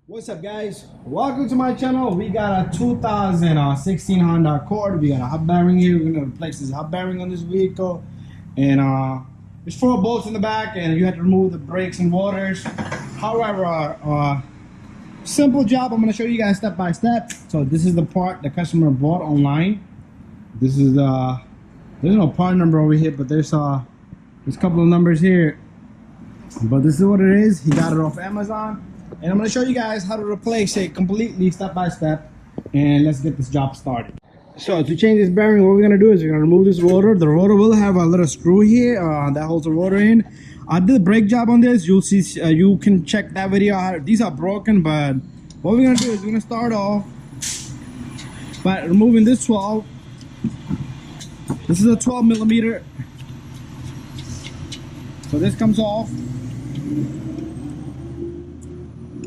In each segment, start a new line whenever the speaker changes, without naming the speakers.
What's up, guys? Welcome to my channel. We got a 2016 Honda Accord. We got a hot bearing here. We're gonna replace this hot bearing on this vehicle, and there's 4 bolts in the back, and you have to remove the brakes and rotors. However, simple job. I'm gonna show you guys step by step. So this is the part the customer bought online. This is there's no part number over here, but there's a couple of numbers here. But this is what it is. He got it off Amazon. And I'm going to show you guys how to replace it completely step by step, and let's get this job started. So to change this bearing, what we're going to do is we're going to remove this rotor. The rotor will have a little screw here that holds the rotor in. I did a brake job on this. You'll see, you can check that video out. These are broken, but what we're going to do is we're going to start off by removing this 12. This is a 12 millimeter. So this comes off.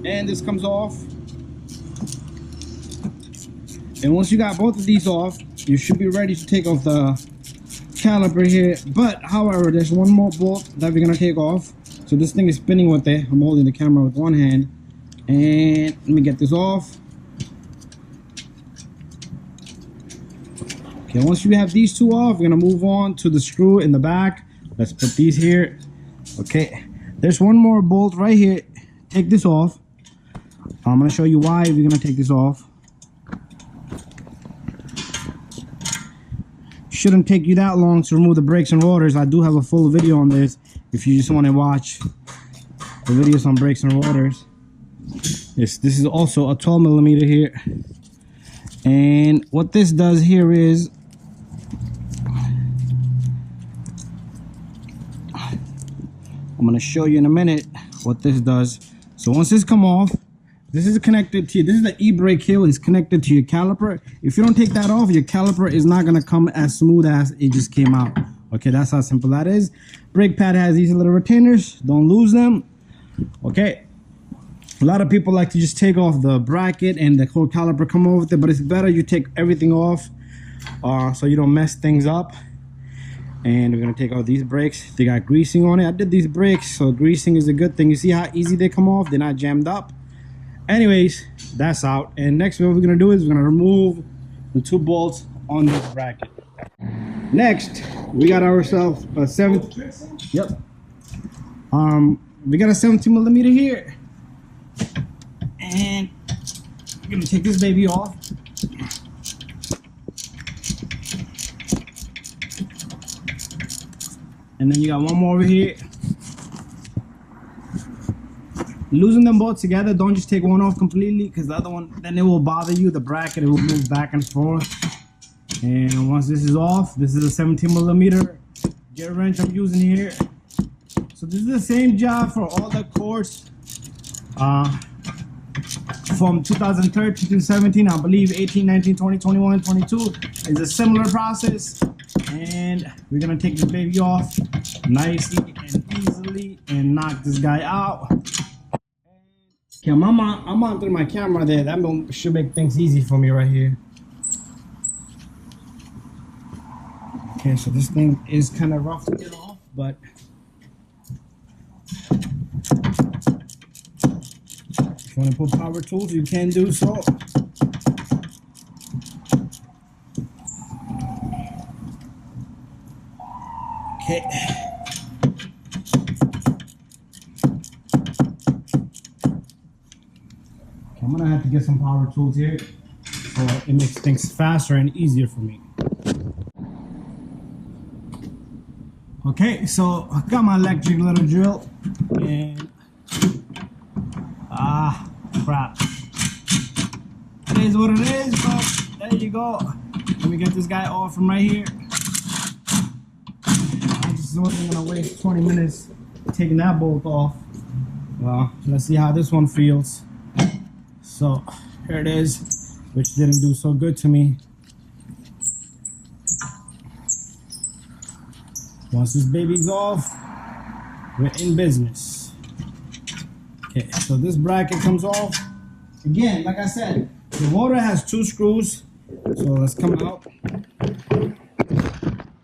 And this comes off, and once you got both of these off, you should be ready to take off the caliper here. But however, there's one more bolt that we're gonna take off. So this thing is spinning with it. I'm holding the camera with one hand, and let me get this off. Okay, once you have these two off, we're gonna move on to the screw in the back. Let's put these here. Okay, there's one more bolt right here. Take this off. I'm going to show you why we're going to take this off. Shouldn't take you that long to remove the brakes and rotors. I do have a full video on this if you just want to watch the videos on brakes and rotors. Yes, this is also a 12 millimeter here. And what this does here is I'm going to show you in a minute what this does. So once this come off, this is connected to you. This is the e-brake heel. It's connected to your caliper. If you don't take that off, your caliper is not going to come as smooth as it just came out. Okay, that's how simple that is. Brake pad has these little retainers. Don't lose them. Okay. A lot of people like to just take off the bracket and the whole caliper come off with it, but it's better you take everything off so you don't mess things up. And we're going to take out these brakes. They got greasing on it. I did these brakes, so greasing is a good thing. You see how easy they come off? They're not jammed up. Anyways, that's out. And next, what we're going to do is we're going to remove the 2 bolts on this bracket. Next, we got ourselves a 17. Yep. We got a 17 millimeter here. And we're going to take this baby off. And then you got one more over here. Losing them both together, don't just take one off completely, because the other one, then it will bother you. The bracket, it will move back and forth. And once this is off, this is a 17 millimeter gear wrench I'm using here. So this is the same job for all the Accords from 2013 to 17, I believe 18, 19, 20, 21, 22 is a similar process. And we're gonna take this baby off nicely and easily and knock this guy out. Okay, I'm monitoring my camera there. That should make things easy for me right here. Okay, so this thing is kind of rough to get off, but if you want to put power tools, you can do so. Okay. I'm gonna have to get some power tools here so it makes things faster and easier for me. Okay, so I got my electric little drill and crap. It is what it is, but there you go. Let me get this guy off from right here. I just wasn't gonna waste 20 minutes taking that bolt off. Well, let's see how this one feels. So here it is, which didn't do so good to me. Once this baby's off, we're in business. Okay, so this bracket comes off. Again, like I said, the rotor has 2 screws. So let's come out.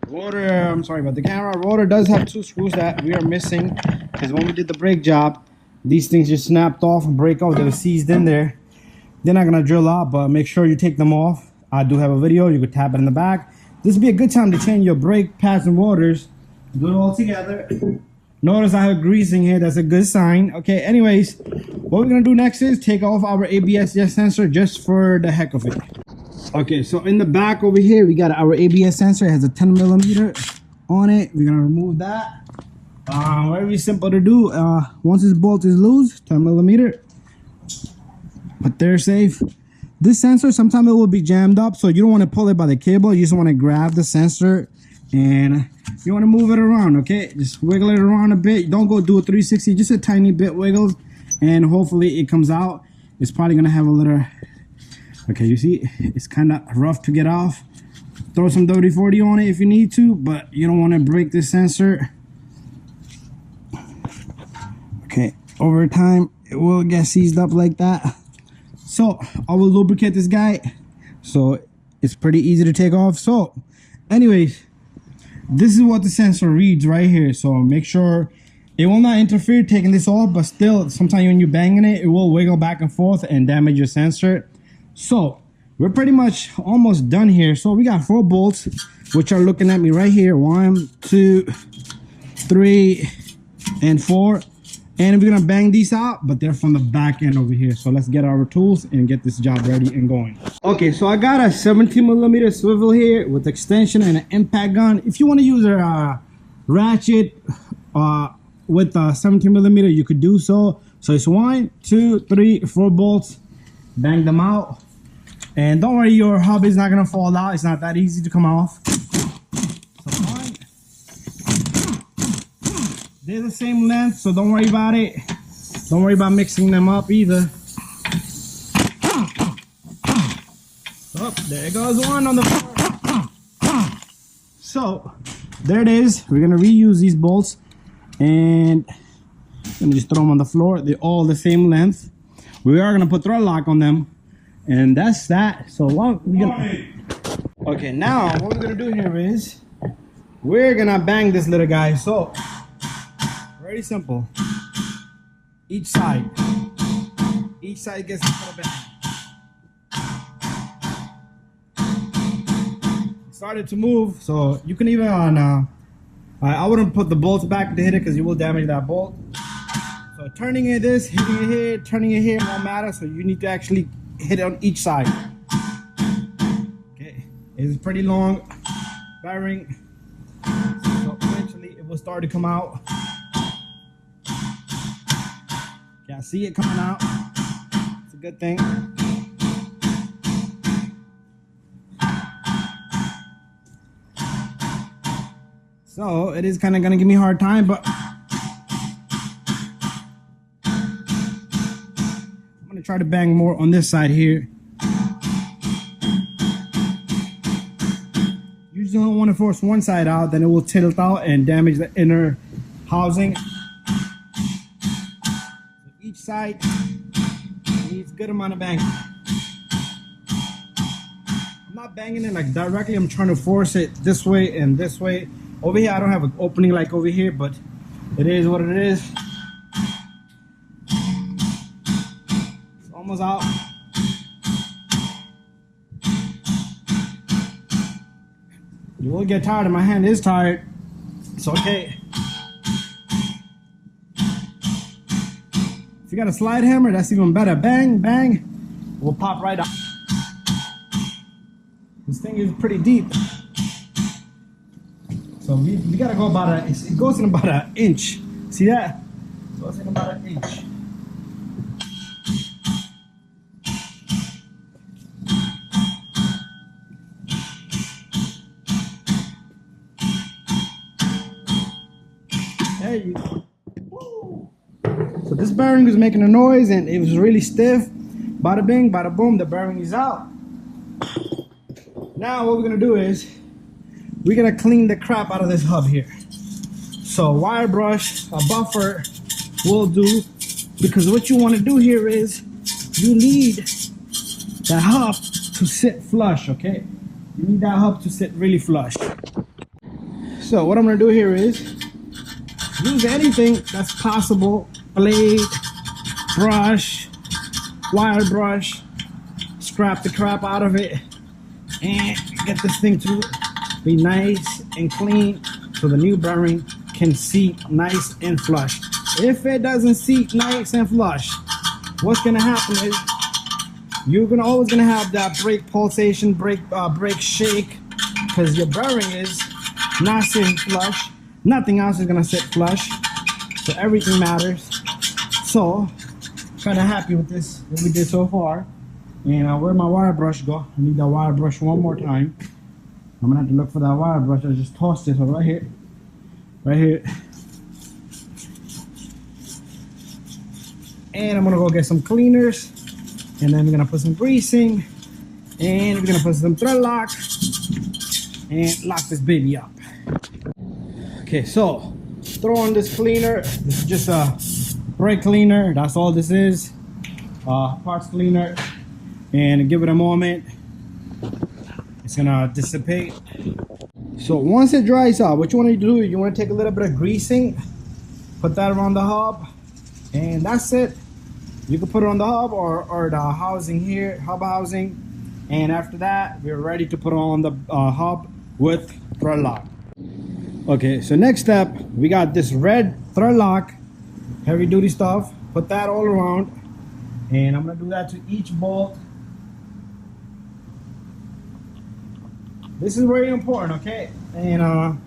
Rotor, I'm sorry about the camera. Rotor does have 2 screws that we are missing, because when we did the brake job, these things just snapped off and break off. They're seized in there. They're not gonna drill out, but make sure you take them off. I do have a video. You could tap it in the back. This would be a good time to change your brake pads and rotors. Do it all together. Notice I have greasing here. That's a good sign. Okay, anyways, what we're gonna do next is take off our ABS sensor just for the heck of it. Okay, so in the back over here, we got our ABS sensor. It has a 10mm on it. We're gonna remove that. Very simple to do. Once this bolt is loose, 10mm, but they're safe. This sensor, sometimes it will be jammed up, so you don't want to pull it by the cable. You just want to grab the sensor and you want to move it around. Okay, just wiggle it around a bit. Don't go do a 360, just a tiny bit wiggles, and hopefully it comes out. It's probably gonna have a little, okay, you see it's kind of rough to get off. Throw some WD-40 on it if you need to, but you don't want to break this sensor. Okay, over time it will get seized up like that. So I will lubricate this guy so it's pretty easy to take off. So anyways, this is what the sensor reads right here. So make sure it will not interfere taking this off, but still sometimes when you're banging it, it will wiggle back and forth and damage your sensor. So we're pretty much almost done here. So we got 4 bolts, which are looking at me right here. 1, 2, 3, and 4. And we're gonna bang these out, but they're from the back end over here. So let's get our tools and get this job ready and going. Okay, so I got a 17mm swivel here with extension and an impact gun. If you want to use a ratchet with a 17mm, you could do so. So it's 1, 2, 3, 4 bolts. Bang them out. And don't worry, your hub is not gonna fall out. It's not that easy to come off. So 1. They're the same length, so don't worry about it. Don't worry about mixing them up either. Oh, there goes one on the floor. So there it is. We're gonna reuse these bolts and let me just throw them on the floor. They're all the same length. We are gonna put thread lock on them, and that's that. So what we're gonna, okay, now what we're gonna do here is we're gonna bang this little guy. So very simple. Each side gets a little bang. It started to move, so you can even I wouldn't put the bolts back to hit it because you will damage that bolt. So turning it this, hitting it here, turning it here won't matter. So you need to actually hit it on each side. Okay, it's pretty long bearing, so eventually it will start to come out. Yeah, I see it coming out. It's a good thing. So it is kind of gonna give me a hard time, but I'm gonna try to bang more on this side here. Usually don't want to force one side out, then it will tilt out and damage the inner housing. Each side needs a good amount of banging. I'm not banging it like directly, I'm trying to force it this way and this way. Over here I don't have an opening like over here, but it is what it is. It's almost out. You will get tired, and my hand is tired. It's okay. If you got a slide hammer, that's even better. Bang, bang, it will pop right out. This thing is pretty deep. So we gotta go about it goes in about an inch. See that? So it's in about an inch. There you go. So this bearing was making a noise and it was really stiff. Bada bing, bada boom, the bearing is out. Now what we're gonna do is we're gonna clean the crap out of this hub here. So wire brush, a buffer will do, because what you want to do here is you need the hub to sit flush, okay? You need that hub to sit really flush. So what I'm gonna do here is use anything that's possible, blade, brush, wire brush, scrap the crap out of it, and get this thing to be nice and clean so the new bearing can seat nice and flush. If it doesn't seat nice and flush, what's gonna happen is you're always gonna have that brake pulsation, brake shake, because your bearing is not sitting flush. Nothing else is gonna sit flush, so everything matters. So kind of happy with this, what we did so far. And where'd my wire brush go? I need that wire brush one more time. I'm gonna have to look for that wire brush. I just tossed it. So right here, right here. And I'm gonna go get some cleaners, and then we're gonna put some greasing, and we're gonna put some thread lock and lock this baby up. Okay, so throw on this cleaner. This is just a brake cleaner. That's all this is. Parts cleaner. And give it a moment. It's gonna dissipate. So once it dries out, what you want to do, you want to take a little bit of greasing, put that around the hub, and that's it. You can put it on the hub or the housing here, hub housing, and after that we're ready to put on the hub with thread lock. Okay, so next step, we got this red thread lock, heavy duty stuff. Put that all around, and I'm gonna do that to each bolt. This is very important, okay? And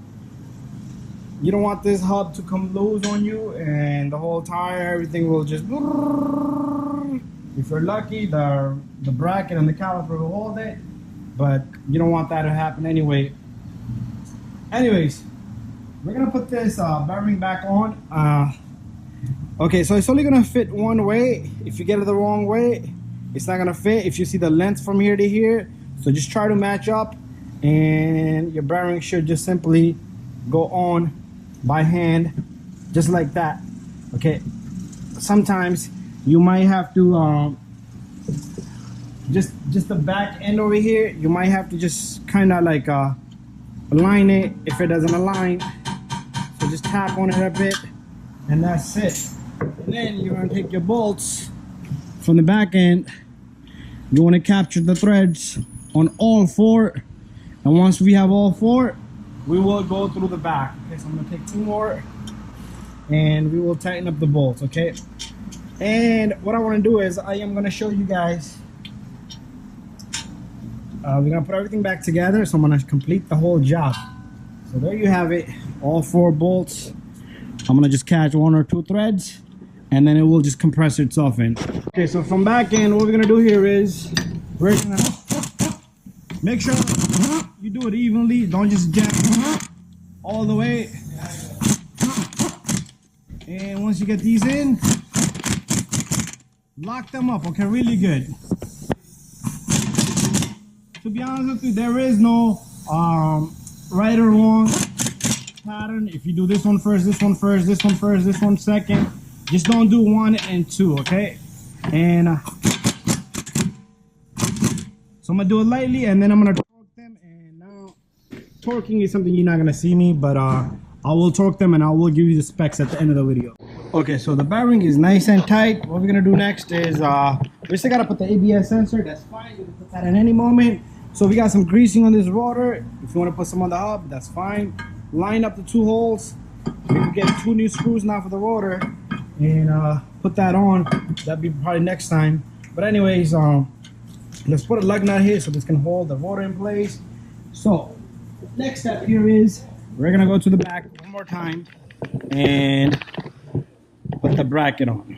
you don't want this hub to come loose on you, and the whole tire, everything will just. If you're lucky, the bracket and the caliper will hold it, but you don't want that to happen anyway. Anyways, we're gonna put this bearing back on. Okay, so it's only gonna fit one way. If you get it the wrong way, it's not gonna fit. If you see the length from here to here, so just try to match up, and your bearing should just simply go on by hand, just like that. Okay, sometimes you might have to just the back end over here, you might have to just kind of like align it if it doesn't align. So just tap on it a bit, and that's it. And then you're going to take your bolts from the back end. You want to capture the threads on all four, and once we have all four, we will go through the back. Okay, so I'm going to take two more, and we will tighten up the bolts. Okay, and what I want to do is I am going to show you guys. We're going to put everything back together, so I'm going to complete the whole job. So there you have it, all four bolts. I'm going to just catch one or two threads, and then it will just compress itself in. Okay, so from back end, what we're going to do here is we're going to make sure you do it evenly. Don't just jam all the way. And once you get these in, lock them up, okay, really good. To be honest with you, there is no right or wrong pattern. If you do this one first, this one first, this one first, this one second, just don't do 1 and 2, okay? And so I'm gonna do it lightly, and then I'm gonna torque them. And now torquing is something you're not gonna see me, but I will torque them, and I will give you the specs at the end of the video. Okay, so the bearing is nice and tight. What we're gonna do next is we still gotta put the ABS sensor. That's fine, you can put that at any moment. So we got some greasing on this rotor. If you want to put some on the hub, that's fine. Line up the two holes. We can get 2 new screws now for the rotor, and put that on. That'd be probably next time. But anyways, let's put a lug nut here so this can hold the rotor in place. So next step here is we're gonna go to the back one more time and put the bracket on.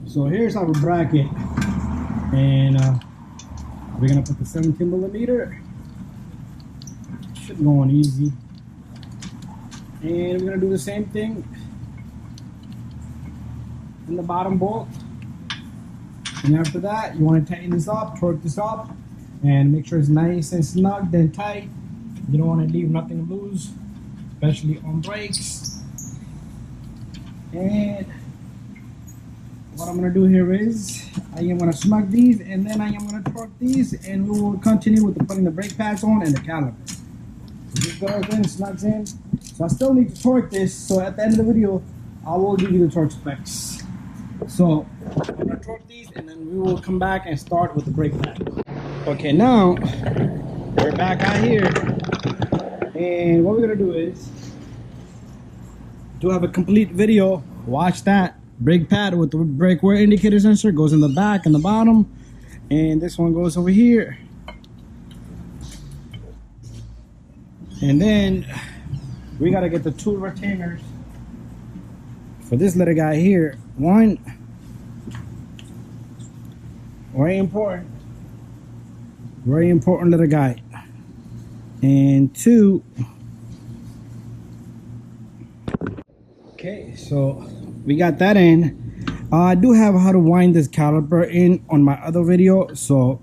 So here's our bracket. And we're gonna put the 17mm. Should go on easy. And we're gonna do the same thing in the bottom bolt. And after that, you want to tighten this up, torque this up, and make sure it's nice and snug and tight. You don't want to leave nothing loose, especially on brakes. And what I'm going to do here is I am going to snug these, and then I am going to torque these, and we will continue with putting the brake pads on and the caliper. So this goes in, snugs in. So I still need to torque this, so at the end of the video I will give you the torque specs. So I'm gonna torque these, and then we will come back and start with the brake pad. Okay, now we're back out here, and what we're gonna do is do have a complete video. Watch that brake pad with the brake wear indicator sensor goes in the back and the bottom, and this one goes over here. And then we gotta get the two retainers for this little guy here. One, very important little guy. And two, okay, so we got that in. I do have how to wind this caliper in on my other video, so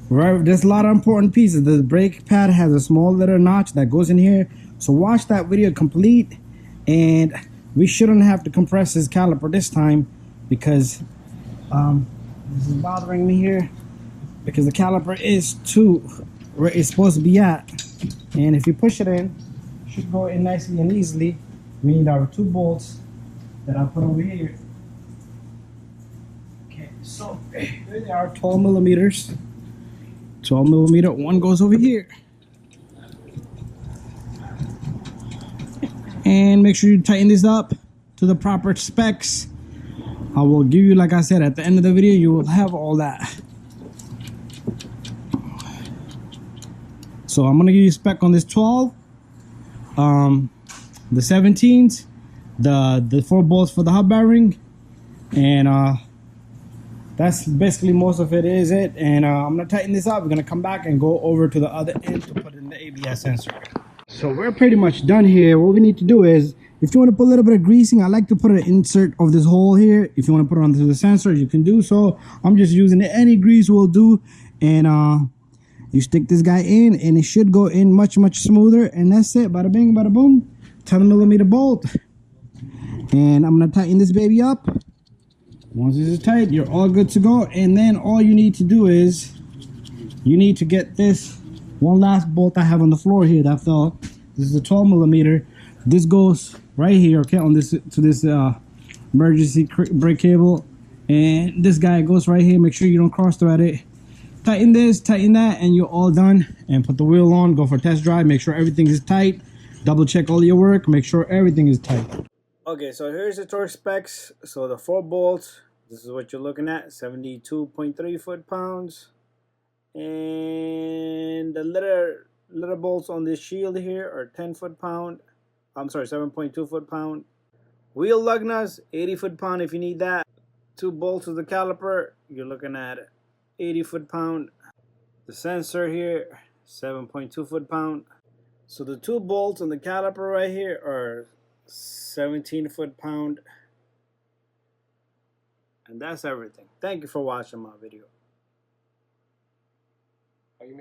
there's a lot of important pieces. The brake pad has a small little notch that goes in here, so watch that video complete. And we shouldn't have to compress this caliper this time, because this is bothering me here, because the caliper is too where it's supposed to be at, and if you push it in, it should go in nicely and easily. We need our two bolts that I put over here. Okay, so here they are, 12 millimeters. 12 millimeter, one goes over here. And make sure you tighten this up to the proper specs. I will give you, like I said, at the end of the video, you will have all that. So I'm gonna give you a spec on this 12, the 17s, the 4 bolts for the hub bearing, and that's basically most of it, is it. And I'm gonna tighten this up. We're gonna come back and go over to the other end to put in the ABS sensor. So we're pretty much done here. What we need to do is, if you want to put a little bit of greasing, I like to put an insert of this hole here. If you want to put it onto the sensor, you can do so. I'm just using it. Any grease will do. And you stick this guy in, and it should go in much smoother. And that's it. Bada bing, bada boom. 10 millimeter bolt. And I'm gonna tighten this baby up. Once this is tight, you're all good to go. And then all you need to do is, you need to get this one last bolt I have on the floor here that fell. This is a 12 millimeter. This goes right here, okay, on this to this emergency brake cable, and this guy goes right here. Make sure you don't cross thread it. Tighten this, tighten that, and you're all done. And put the wheel on, go for a test drive, make sure everything is tight. Double check all your work, make sure everything is tight. Okay, so here's the torque specs. So the 4 bolts, this is what you're looking at, 72.3 foot-pounds. And the little bolts on this shield here are 10 foot-pound. I'm sorry, 7.2 foot-pound. Wheel lug nuts, 80 foot-pound if you need that. 2 bolts of the caliper, you're looking at 80 foot-pound. The sensor here, 7.2 foot-pound. So the 2 bolts on the caliper right here are 17 foot-pound. And that's everything. Thank you for watching my video.